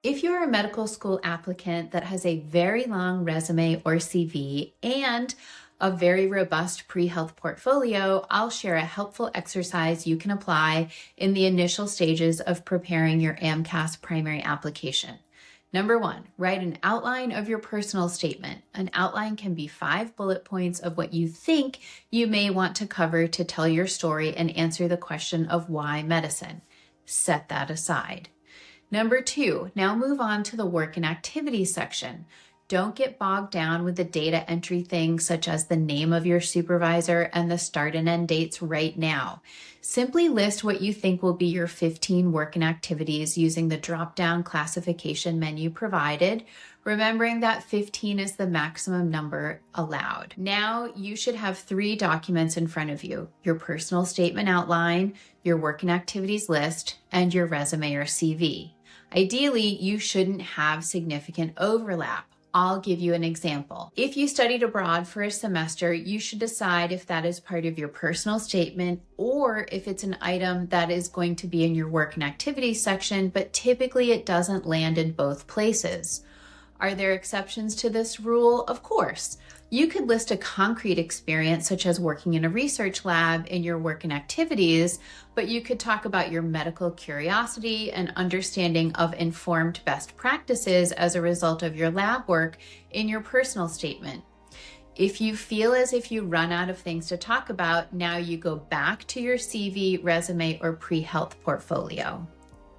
If you're a medical school applicant that has a very long resume or CV and a very robust pre-health portfolio, I'll share a helpful exercise you can apply in the initial stages of preparing your AMCAS primary application. Number one, write an outline of your personal statement. An outline can be 5 bullet points of what you think you may want to cover to tell your story and answer the question of why medicine. Set that aside. Number two, now move on to the work and activities section. Don't get bogged down with the data entry things such as the name of your supervisor and the start and end dates right now. Simply list what you think will be your 15 work and activities using the drop-down classification menu provided, remembering that 15 is the maximum number allowed. Now you should have 3 documents in front of you: your personal statement outline, your work and activities list, and your resume or CV. Ideally, you shouldn't have significant overlap. I'll give you an example. If you studied abroad for a semester, you should decide if that is part of your personal statement or if it's an item that is going to be in your work and activities section, but typically it doesn't land in both places. Are there exceptions to this rule? Of course. You could list a concrete experience such as working in a research lab in your work and activities, but you could talk about your medical curiosity and understanding of informed best practices as a result of your lab work in your personal statement. If you feel as if you run out of things to talk about, now you go back to your CV, resume, or pre-health portfolio.